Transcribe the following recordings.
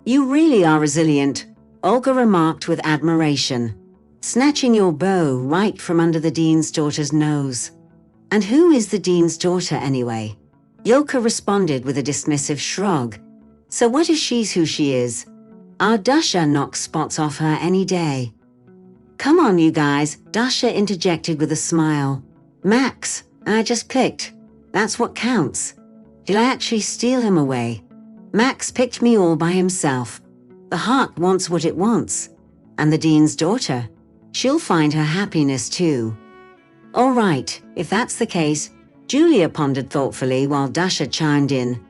You really are resilient, Olga remarked with admiration, snatching your bow right from under the dean's daughter's nose. And who is the dean's daughter anyway? Yulka responded with a dismissive shrug. So what if she's who she is? Our Dasha knocks spots off her any day. Come on, you guys, Dasha interjected with a smile. Max, I just picked. That's what counts. Did I actually steal him away? Max picked me all by himself. The heart wants what it wants. And the dean's daughter, she'll find her happiness too. All right, if that's the case, Julia pondered thoughtfully while Dasha chimed in.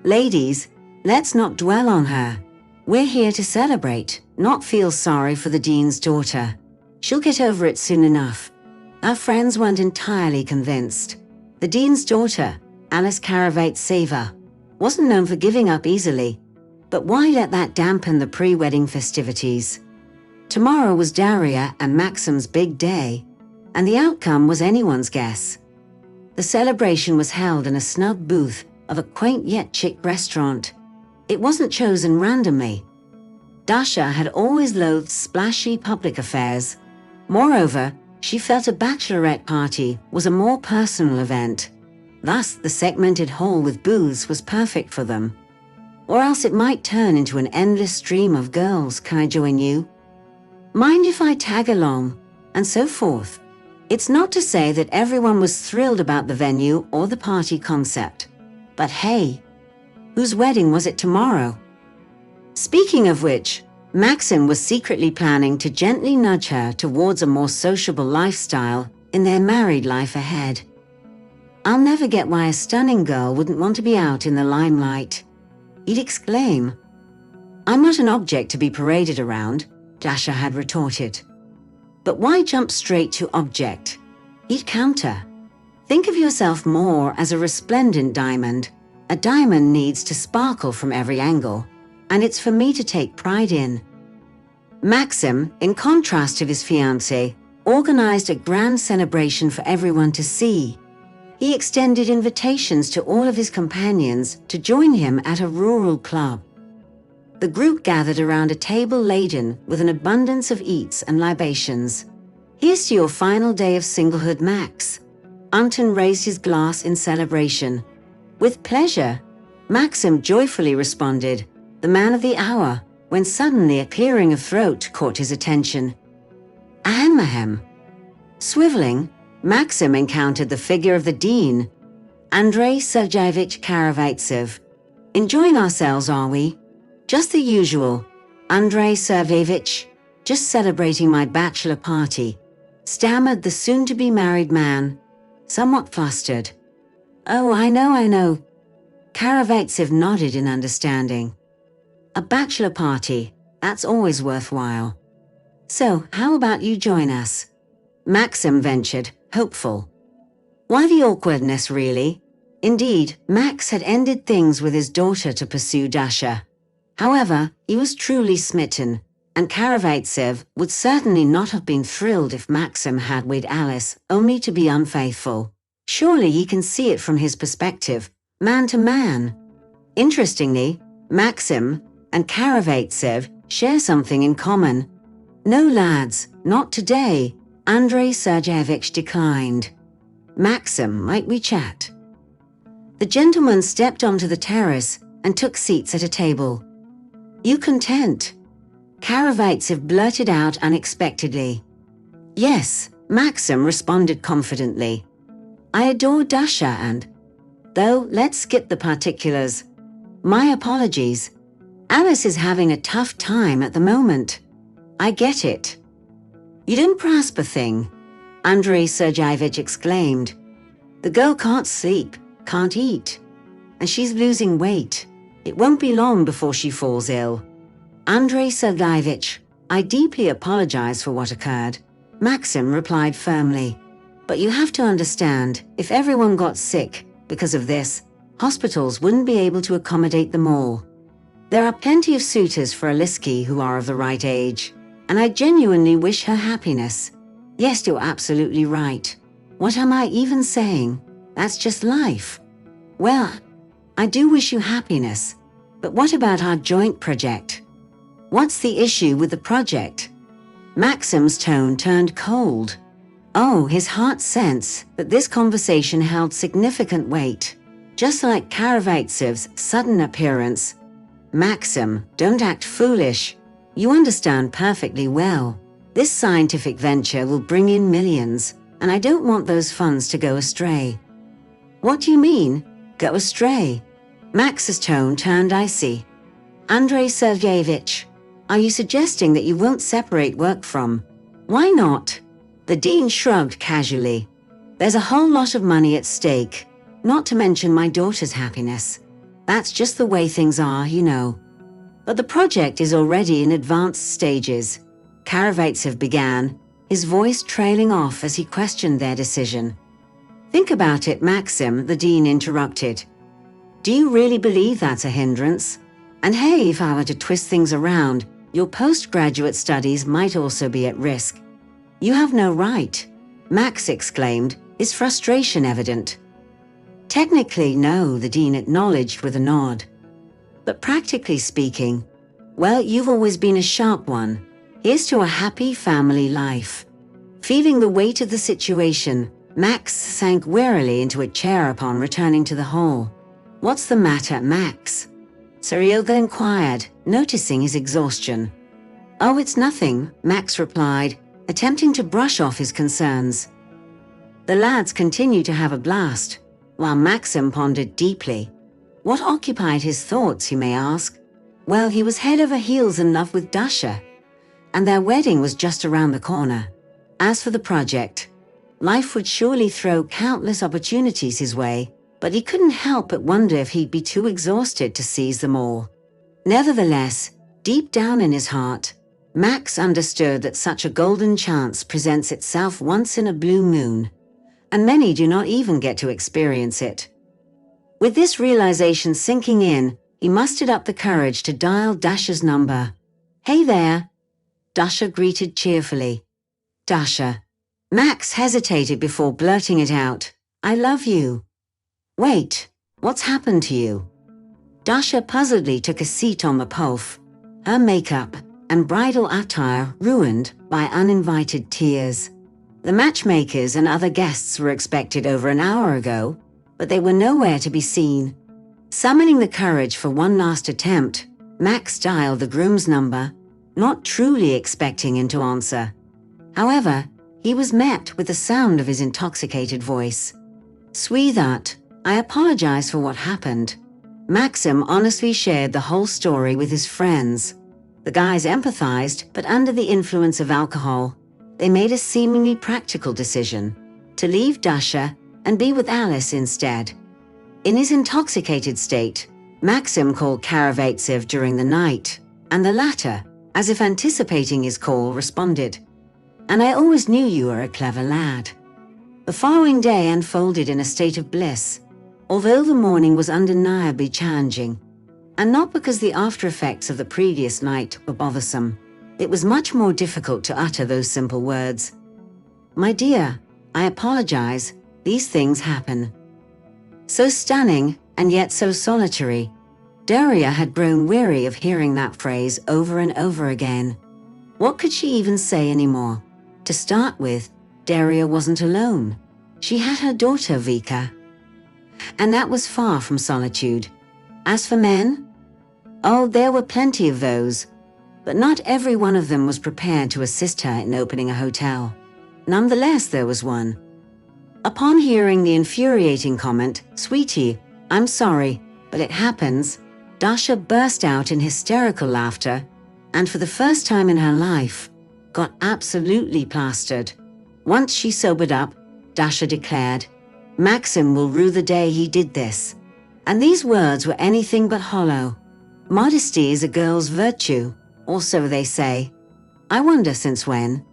Ladies, let's not dwell on her. We're here to celebrate, not feel sorry for the dean's daughter. She'll get over it soon enough. Our friends weren't entirely convinced. The dean's daughter, Alice Karavate-Seva, wasn't known for giving up easily. But why let that dampen the pre-wedding festivities? Tomorrow was Daria and Maxim's big day, and the outcome was anyone's guess. The celebration was held in a snug booth of a quaint yet chic restaurant. It wasn't chosen randomly. Dasha had always loathed splashy public affairs. Moreover, she felt a bachelorette party was a more personal event. Thus, the segmented hall with booths was perfect for them. Or else it might turn into an endless stream of girls, can I join you? Mind if I tag along? And so forth. It's not to say that everyone was thrilled about the venue or the party concept. But hey, whose wedding was it tomorrow? Speaking of which, Maxim was secretly planning to gently nudge her towards a more sociable lifestyle in their married life ahead. I'll never get why a stunning girl wouldn't want to be out in the limelight. He'd exclaim. I'm not an object to be paraded around, Dasha had retorted. But why jump straight to object? He'd counter. Think of yourself more as a resplendent diamond. A diamond needs to sparkle from every angle, and it's for me to take pride in. Maxim, in contrast to his fiancée, organized a grand celebration for everyone to see. He extended invitations to all of his companions to join him at a rural club. The group gathered around a table laden with an abundance of eats and libations. Here's to your final day of singlehood, Max. Anton raised his glass in celebration. With pleasure, Maxim joyfully responded, the man of the hour, when suddenly a clearing of throat caught his attention. Ahem. Swiveling, Maxim encountered the figure of the dean, Andrei Sergeyevich Karavaytsev. Enjoying ourselves, are we? Just the usual, Andrei Sergeyevich, just celebrating my bachelor party, stammered the soon-to-be married man, somewhat flustered. Oh, I know. Karavaytsev nodded in understanding. A bachelor party, that's always worthwhile. So, how about you join us? Maxim ventured, hopeful. Why the awkwardness, really? Indeed, Max had ended things with his daughter to pursue Dasha. However, he was truly smitten, and Karavaytsev would certainly not have been thrilled if Maxim had wed Alice only to be unfaithful. Surely he can see it from his perspective, man to man. Interestingly, Maxim and Karavaytsev share something in common. No, lads, not today, Andrei Sergeyevich declined. Maxim, might we chat? The gentleman stepped onto the terrace and took seats at a table. You content? Karavaytsev blurted out unexpectedly. Yes, Maxim responded confidently. I adore Dasha and... Though, let's skip the particulars. My apologies. Alice is having a tough time at the moment. I get it. You didn't grasp a thing, Andrei Sergeyevich exclaimed. The girl can't sleep, can't eat, and she's losing weight. It won't be long before she falls ill. Andrei Sergeyevich, I deeply apologize for what occurred, Maxim replied firmly. But you have to understand, if everyone got sick because of this, hospitals wouldn't be able to accommodate them all. There are plenty of suitors for Aliski who are of the right age, and I genuinely wish her happiness. Yes, you're absolutely right. What am I even saying? That's just life. Well, I do wish you happiness. But what about our joint project? What's the issue with the project? Maxim's tone turned cold. Oh, his heart sensed that this conversation held significant weight. Just like Karavatsyev's sudden appearance. Maxim, don't act foolish. You understand perfectly well. This scientific venture will bring in millions, and I don't want those funds to go astray. What do you mean, go astray? Max's tone turned icy. Andrei Sergeyevich, are you suggesting that you won't separate work from? Why not? The dean shrugged casually. There's a whole lot of money at stake, not to mention my daughter's happiness. That's just the way things are, you know. But the project is already in advanced stages. Karavatsev began, his voice trailing off as he questioned their decision. Think about it, Maxim, the dean interrupted. Do you really believe that's a hindrance? And hey, if I were to twist things around, your postgraduate studies might also be at risk. You have no right, Max exclaimed, his frustration evident. Technically, no, the dean acknowledged with a nod. But practically speaking, well, you've always been a sharp one. Here's to a happy family life. Feeling the weight of the situation, Max sank wearily into a chair upon returning to the hall. What's the matter, Max? Seryoga inquired, noticing his exhaustion. Oh, it's nothing, Max replied, attempting to brush off his concerns. The lads continued to have a blast, while Maxim pondered deeply. What occupied his thoughts, you may ask? Well, he was head over heels in love with Dasha, and their wedding was just around the corner. As for the project, life would surely throw countless opportunities his way, but he couldn't help but wonder if he'd be too exhausted to seize them all. Nevertheless, deep down in his heart, Max understood that such a golden chance presents itself once in a blue moon, and many do not even get to experience it. With this realization sinking in, he mustered up the courage to dial Dasha's number. Hey there, Dasha greeted cheerfully. Dasha. Max hesitated before blurting it out. I love you. Wait, what's happened to you? Dasha puzzledly took a seat on the pouf, her makeup and bridal attire ruined by uninvited tears. The matchmakers and other guests were expected over an hour ago, but they were nowhere to be seen. Summoning the courage for one last attempt, Max dialed the groom's number, not truly expecting him to answer. However, he was met with the sound of his intoxicated voice. Sweetheart, I apologize for what happened. Maxim honestly shared the whole story with his friends. The guys empathized, but under the influence of alcohol, they made a seemingly practical decision to leave Dasha and be with Alice instead. In his intoxicated state, Maxim called Karavatsev during the night, and the latter, as if anticipating his call, responded, "And I always knew you were a clever lad." The following day unfolded in a state of bliss, although the morning was undeniably challenging, and not because the after-effects of the previous night were bothersome. It was much more difficult to utter those simple words. My dear, I apologize, these things happen. So stunning, and yet so solitary. Daria had grown weary of hearing that phrase over and over again. What could she even say anymore? To start with, Daria wasn't alone. She had her daughter Vika. And that was far from solitude. As for men, oh, there were plenty of those, but not every one of them was prepared to assist her in opening a hotel. Nonetheless, there was one. Upon hearing the infuriating comment, "Sweetie, I'm sorry, but it happens," Dasha burst out in hysterical laughter, and for the first time in her life, got absolutely plastered. Once she sobered up, Dasha declared, "Maxim will rue the day he did this." And these words were anything but hollow. Modesty is a girl's virtue, or so they say. I wonder since when.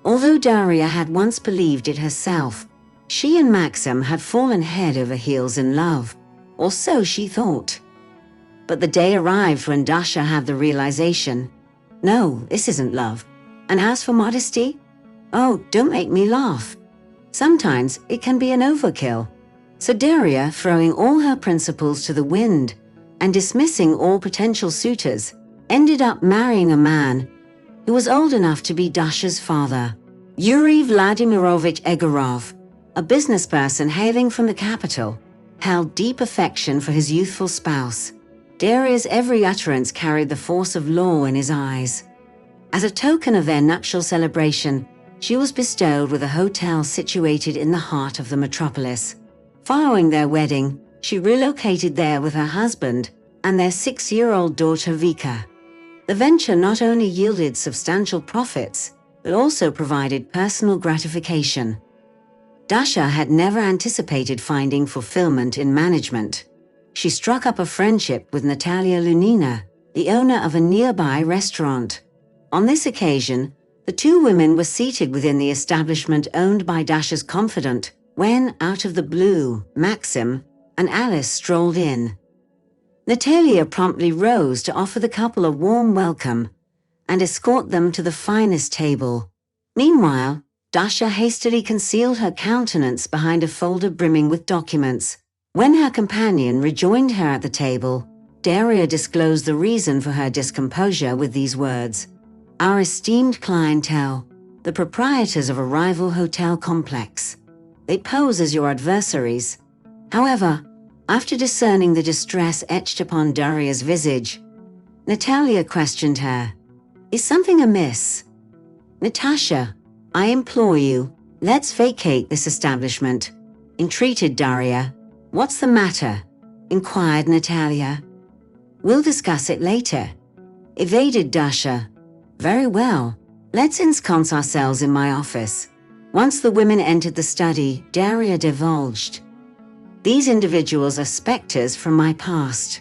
Although Daria had once believed it herself, she and Maxim had fallen head over heels in love, or so she thought. But the day arrived when Dasha had the realization, no, this isn't love. And as for modesty, oh, don't make me laugh. Sometimes it can be an overkill. So Daria, throwing all her principles to the wind, and dismissing all potential suitors, ended up marrying a man who was old enough to be Dasha's father, Yuri Vladimirovich Egorov, a businessperson hailing from the capital, held deep affection for his youthful spouse. Daria's every utterance carried the force of law in his eyes. As a token of their nuptial celebration, she was bestowed with a hotel situated in the heart of the metropolis. Following their wedding, she relocated there with her husband and their 6-year-old daughter Vika. The venture not only yielded substantial profits, but also provided personal gratification. Dasha had never anticipated finding fulfillment in management. She struck up a friendship with Natalia Lunina, the owner of a nearby restaurant. On this occasion, the two women were seated within the establishment owned by Dasha's confidant when, out of the blue, Maxim and Alice strolled in. Natalia promptly rose to offer the couple a warm welcome and escort them to the finest table. Meanwhile, Dasha hastily concealed her countenance behind a folder brimming with documents. When her companion rejoined her at the table, Daria disclosed the reason for her discomposure with these words: "Our esteemed clientele, the proprietors of a rival hotel complex. They pose as your adversaries." However, after discerning the distress etched upon Daria's visage, Natalia questioned her. "Is something amiss? Natasha, I implore you, let's vacate this establishment," entreated Daria. "What's the matter?" inquired Natalia. "We'll discuss it later," evaded Dasha. "Very well, let's ensconce ourselves in my office." Once the women entered the study, Daria divulged, "These individuals are specters from my past."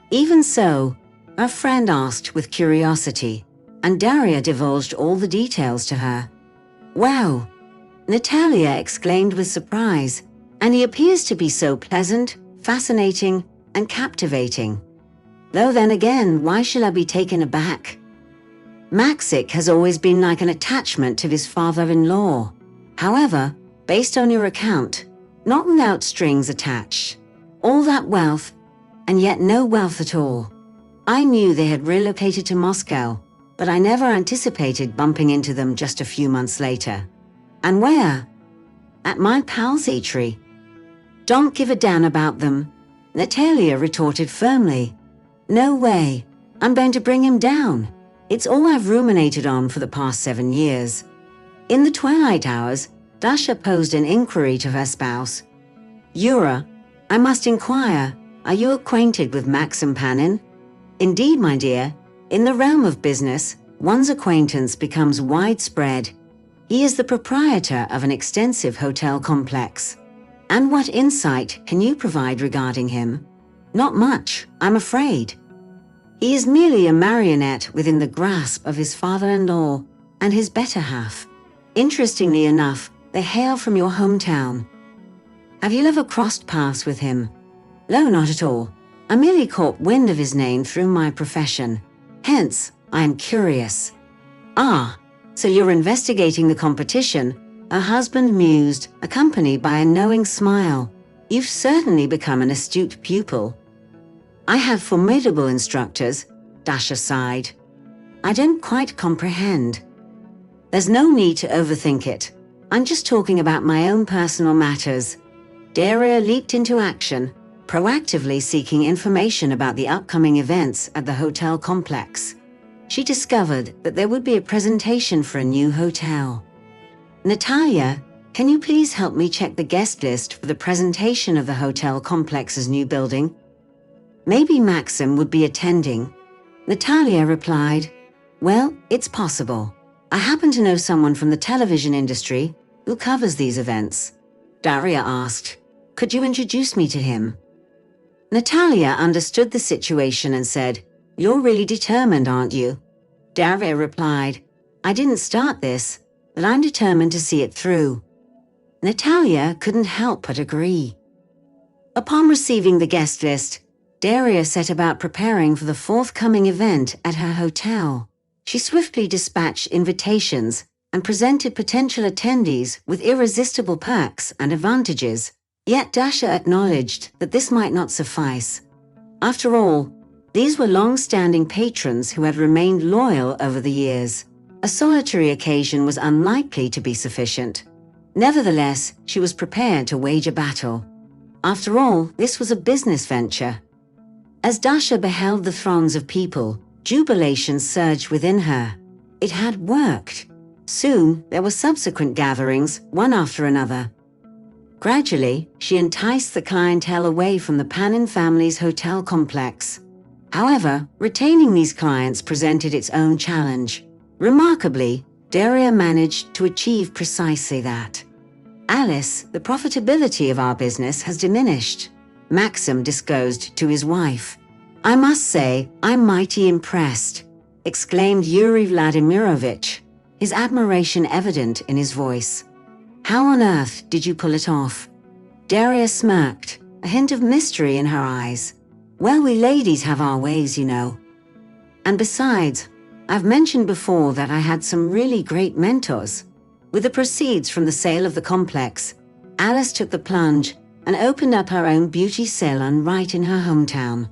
Even so, her friend asked with curiosity, and Daria divulged all the details to her. "Wow!" Natalia exclaimed with surprise, "and he appears to be so pleasant, fascinating, and captivating. Though then again, why should I be taken aback? Maxik has always been like an attachment to his father-in-law. However, based on your account, not without strings attached. All that wealth, and yet no wealth at all. I knew they had relocated to Moscow, but I never anticipated bumping into them just a few months later. And where? At my pal's eatery." "Don't give a damn about them," Natalia retorted firmly. "No way. I'm going to bring him down. It's all I've ruminated on for the past 7 years." In the twilight hours, Dasha posed an inquiry to her spouse. "Yura, I must inquire, are you acquainted with Maxim Panin?" "Indeed, my dear. In the realm of business, one's acquaintance becomes widespread. He is the proprietor of an extensive hotel complex." "And what insight can you provide regarding him?" "Not much, I'm afraid. He is merely a marionette within the grasp of his father-in-law and his better half. Interestingly enough, they hail from your hometown." "Have you ever crossed paths with him?" "No, not at all. I merely caught wind of his name through my profession. Hence, I am curious." "Ah, so you're investigating the competition," her husband mused, accompanied by a knowing smile. "You've certainly become an astute pupil." "I have formidable instructors," Dasha sighed. "I don't quite comprehend." "There's no need to overthink it. I'm just talking about my own personal matters." Daria leaped into action, proactively seeking information about the upcoming events at the hotel complex. She discovered that there would be a presentation for a new hotel. "Natalia, can you please help me check the guest list for the presentation of the hotel complex's new building?" Maybe Maxim would be attending. Natalia replied, "Well, it's possible. I happen to know someone from the television industry who covers these events." Daria asked, "Could you introduce me to him?" Natalia understood the situation and said, "You're really determined, aren't you?" Daria replied, "I didn't start this, but I'm determined to see it through." Natalia couldn't help but agree. Upon receiving the guest list, Daria set about preparing for the forthcoming event at her hotel. She swiftly dispatched invitations and presented potential attendees with irresistible perks and advantages. Yet Dasha acknowledged that this might not suffice. After all, these were long-standing patrons who had remained loyal over the years. A solitary occasion was unlikely to be sufficient. Nevertheless, she was prepared to wage a battle. After all, this was a business venture. As Dasha beheld the throngs of people, jubilation surged within her. It had worked. Soon, there were subsequent gatherings, one after another. Gradually, she enticed the clientele away from the Panin family's hotel complex. However, retaining these clients presented its own challenge. Remarkably, Daria managed to achieve precisely that. Alice, the profitability of our business has diminished, Maxim disclosed to his wife. I must say, I'm mighty impressed, exclaimed Yuri Vladimirovich, his admiration evident in his voice. How on earth did you pull it off? Daria smirked, a hint of mystery in her eyes. Well, we ladies have our ways, you know. And besides, I've mentioned before that I had some really great mentors. With the proceeds from the sale of the complex, Alice took the plunge and opened up her own beauty salon right in her hometown.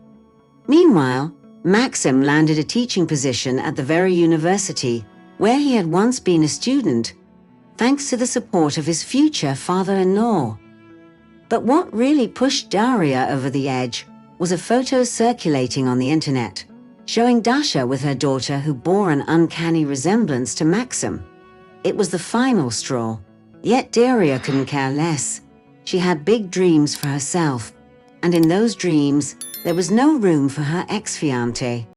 Meanwhile, Maxim landed a teaching position at the very university where he had once been a student, thanks to the support of his future father-in-law. But what really pushed Daria over the edge was a photo circulating on the internet, showing Dasha with her daughter who bore an uncanny resemblance to Maxim. It was the final straw. Yet Daria couldn't care less. She had big dreams for herself, and in those dreams, there was no room for her ex-fiancé.